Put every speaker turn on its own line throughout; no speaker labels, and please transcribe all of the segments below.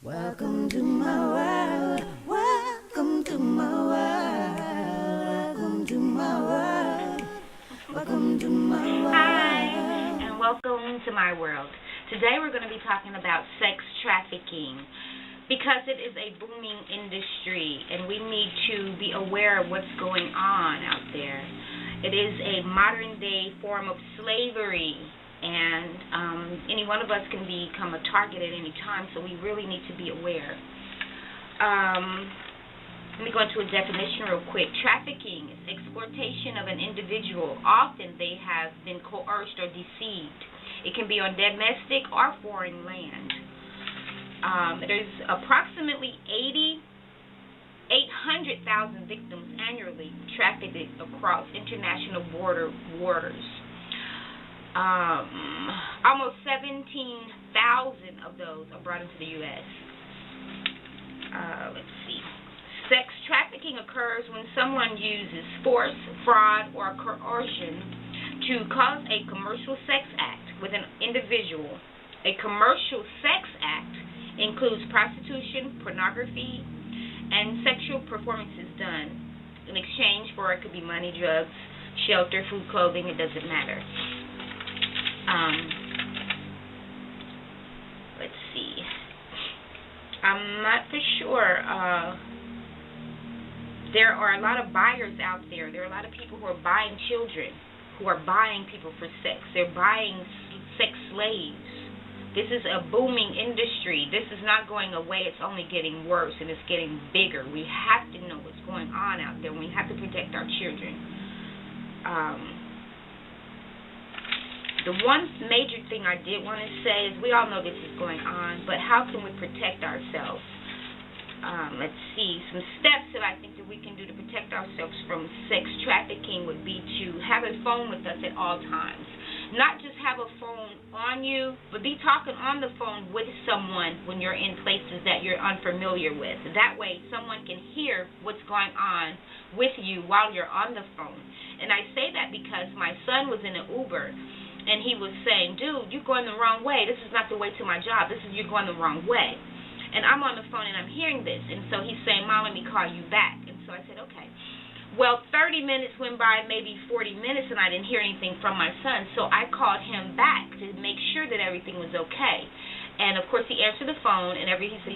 Welcome to my world. Welcome to my world. Welcome to my world. Welcome to my world.
Hi, and welcome to my world. Today we're going to be talking about sex trafficking because it is a booming industry and we need to be aware of what's going on out there. It is a modern day form of slavery, and any one of us can become a target at any time, so we really need to be aware. Let me go into a definition real quick. Trafficking is exploitation of an individual. Often they have been coerced or deceived. It can be on domestic or foreign land. There's approximately 800,000 victims annually trafficked across international waters. Almost 17,000 of those are brought into the U.S. Let's see. Sex trafficking occurs when someone uses force, fraud, or coercion to cause a commercial sex act with an individual. A commercial sex act includes prostitution, pornography, and sexual performances done in exchange for, it could be money, drugs, shelter, food, clothing, it doesn't matter. Let's see. I'm not for sure. There are a lot of buyers out there. There are a lot of people who are buying children, who are buying people for sex. They're buying sex slaves. This is a booming industry. This is not going away. It's only getting worse, and it's getting bigger. We have to know what's going on out there. We have to protect our children. The one major thing I did want to say is we all know this is going on, but how can we protect ourselves? Let's see. Some steps that I think that we can do to protect ourselves from sex trafficking would be to have a phone with us at all times. Not just have a phone on you, but be talking on the phone with someone when you're in places that you're unfamiliar with. That way someone can hear what's going on with you while you're on the phone. And I say that because my son was in an Uber, and he was saying, dude, you're going the wrong way. This is not the way to my job. You're going the wrong way. And I'm on the phone, and I'm hearing this. And so he's saying, Mom, let me call you back. And so I said, okay. Well, 30 minutes went by, maybe 40 minutes, and I didn't hear anything from my son. So I called him back to make sure that everything was okay. And, of course, he answered the phone, and he said,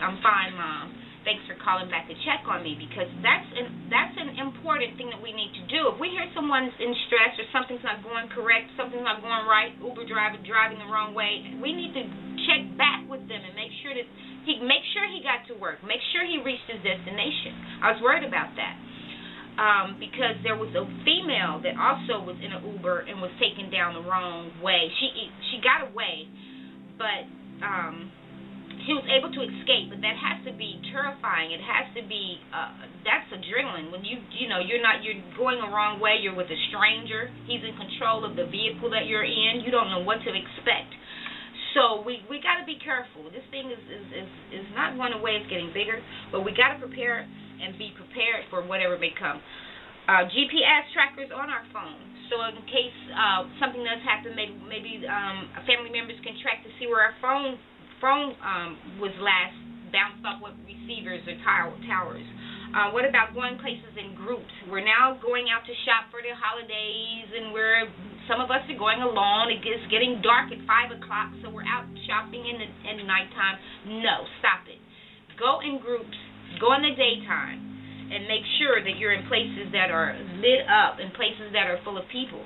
I'm fine, Mom. Thanks for calling back to check on me, because that's an important thing that we need to do. If we hear someone's in stress or something's not going correct, something's not going right, Uber driver driving the wrong way, we need to check back with them and make sure he got to work, make sure he reached his destination. I was worried about that because there was a female that also was in an Uber and was taken down the wrong way. She got away, but she was able to escape, but that has to be terrifying. It has to be that's adrenaline. When you're going the wrong way, you're with a stranger. He's in control of the vehicle that you're in. You don't know what to expect. So we got to be careful. This thing is not going away. It's getting bigger, but we got to prepare and be prepared for whatever may come. GPS trackers on our phone. So in case something does happen, maybe family members can track to see where our phone was last bounced off with receivers or towers. What about going places in groups? We're now going out to shop for the holidays, and some of us are going alone. It gets getting dark at 5 o'clock, so we're out shopping in the nighttime. No, stop it. Go in groups. Go in the daytime, and make sure that you're in places that are lit up, and places that are full of people.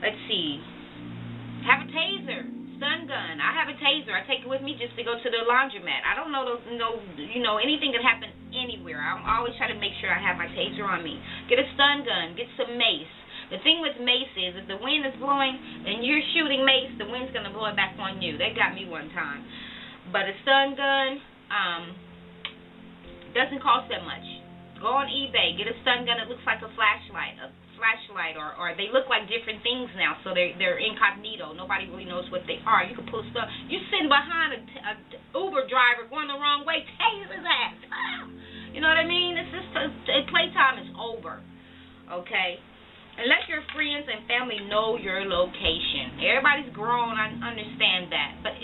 Let's see. Have a taser, stun gun. I have a taser. I take it with me just to go to the laundromat. I don't know anything could happen anywhere. I always try to make sure I have my taser on me. Get a stun gun. Get some mace. The thing with mace is if the wind is blowing and you're shooting mace, the wind's going to blow it back on you. That got me one time. But a stun gun doesn't cost that much. Go on eBay. Get a stun gun that looks like a flashlight, or they look like different things now, so they're incognito. Nobody really knows what they are. You can pull stuff. You're sitting behind a Uber driver going the wrong way, tase his ass. You know what I mean? It's just playtime is over. Okay? And let your friends and family know your location. Everybody's grown, I understand that. But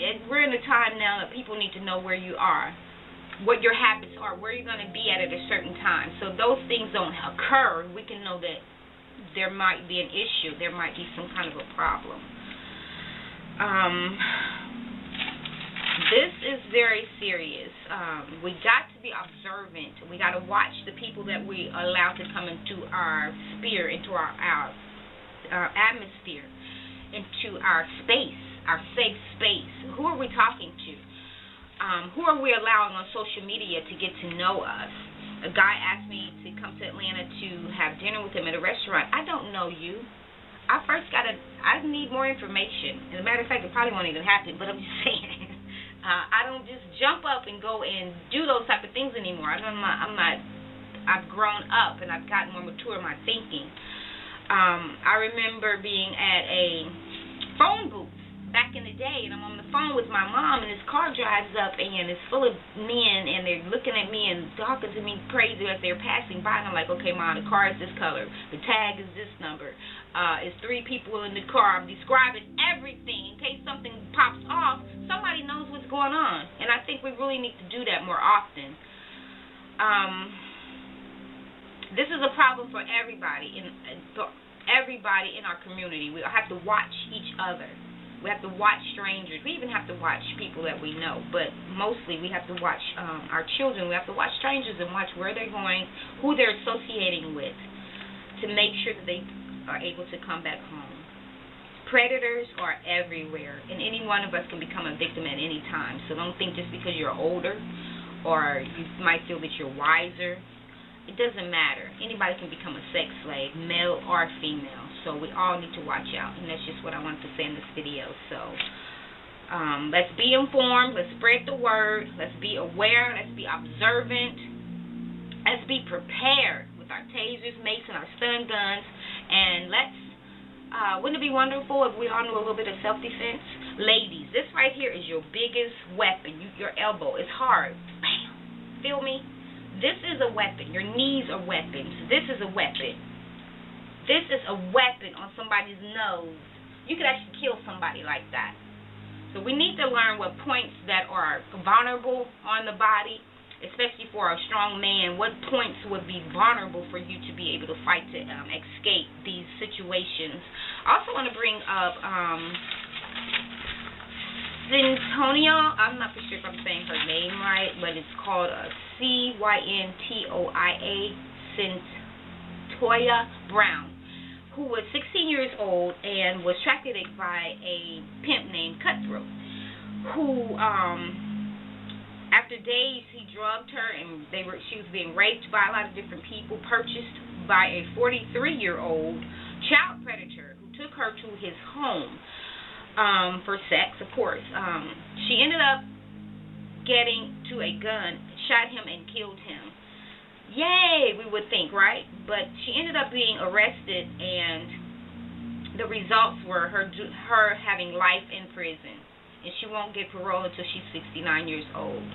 in a time now that people need to know where you are, what your habits are, where you're going to be at a certain time. So those things don't occur, we can know that there might be an issue, there might be some kind of a problem. This is very serious. We got to be observant. We got to watch the people that we allow to come into our sphere, into our atmosphere, into our space, our safe space. Who are we talking to? Who are we allowing on social media to get to know us? A guy asked me to come to Atlanta to have dinner with him at a restaurant. I don't know you. I need more information. As a matter of fact, it probably won't even happen, but I'm just saying. I don't just jump up and go and do those type of things anymore. I've grown up and I've gotten more mature in my thinking. I remember being at a phone booth back in the day, and I'm on the phone with my mom, and this car drives up, and it's full of men, and they're looking at me and talking to me crazy as they're passing by, and I'm like, okay, Mom, the car is this color, the tag is this number, it's 3 people in the car. I'm describing everything in case something pops off, somebody knows what's going on, and I think we really need to do that more often. This is a problem for everybody in our community. We have to watch each other. We have to watch strangers. We even have to watch people that we know. But mostly we have to watch our children. We have to watch strangers and watch where they're going, who they're associating with, to make sure that they are able to come back home. Predators are everywhere, and any one of us can become a victim at any time. So don't think just because you're older or you might feel that you're wiser. It doesn't matter. Anybody can become a sex slave, male or female. So we all need to watch out, and that's just what I wanted to say in this video. So let's be informed. Let's spread the word. Let's be aware. Let's be observant. Let's be prepared with our tasers, mace, and our stun guns. And wouldn't it be wonderful if we all knew a little bit of self-defense? Ladies, this right here is your biggest weapon. Your elbow. It's hard. Bam. Feel me? This is a weapon. Your knees are weapons. This is a weapon. This is a weapon on somebody's nose. You could actually kill somebody like that. So we need to learn what points that are vulnerable on the body, especially for a strong man. What points would be vulnerable for you to be able to fight to escape these situations. I also want to bring up Cyntoia. I'm not for sure if I'm saying her name right, but it's called Cyntoia, Cyntoia Brown, who was 16 years old and was trafficked by a pimp named Cutthroat, who, after days, he drugged her, and she was being raped by a lot of different people, purchased by a 43-year-old child predator who took her to his home for sex, of course. She ended up getting to a gun, shot him, and killed him. Yay, we would think, right? But she ended up being arrested, and the results were her having life in prison, and she won't get parole until she's 69 years old.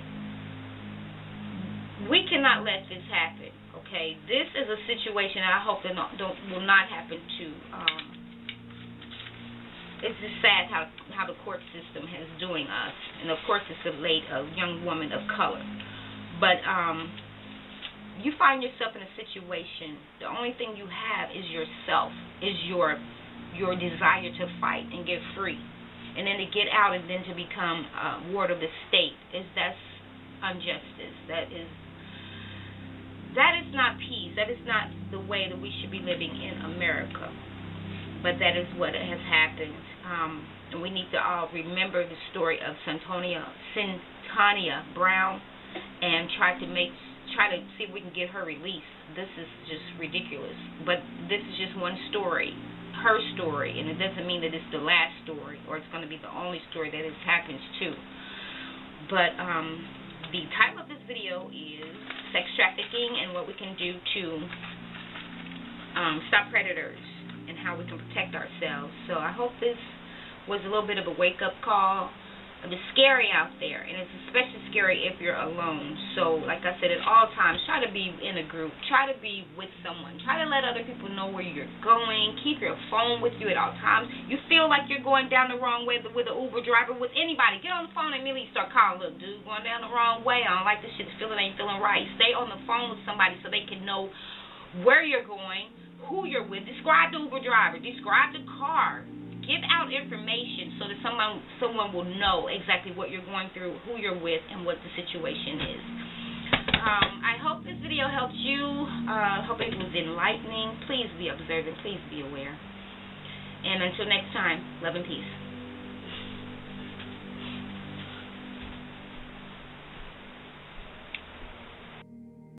We cannot let this happen, okay? This is a situation that I hope that will not happen to. It's just sad how the court system is doing us, and of course it's a young woman of color. But you find yourself in a situation, the only thing you have is yourself, is your desire to fight and get free, and then to get out and then to become a ward of the state. That's injustice. That is not peace. That is not the way that we should be living in America. But that is what has happened. And we need to all remember the story of Cyntoia Brown and try to see if we can get her released. This is just ridiculous. But this is just one story, her story, and it doesn't mean that it's the last story or it's going to be the only story that this happens to. But the title of this video is Sex Trafficking and What We Can Do to Stop Predators and How We Can Protect Ourselves. So I hope this was a little bit of a wake-up call. It's scary out there, and it's especially scary if you're alone. So, like I said, at all times, try to be in a group. Try to be with someone. Try to let other people know where you're going. Keep your phone with you at all times. You feel like you're going down the wrong way with an Uber driver, with anybody, get on the phone and immediately start calling. Look, dude, going down the wrong way. I don't like this shit. This feeling ain't feeling right. Stay on the phone with somebody so they can know where you're going, who you're with. Describe the Uber driver. Describe the car. Give out information so that someone will know exactly what you're going through, who you're with, and what the situation is. I hope this video helped you. Hope it was enlightening. Please be observant. Please be aware. And until next time, love and peace.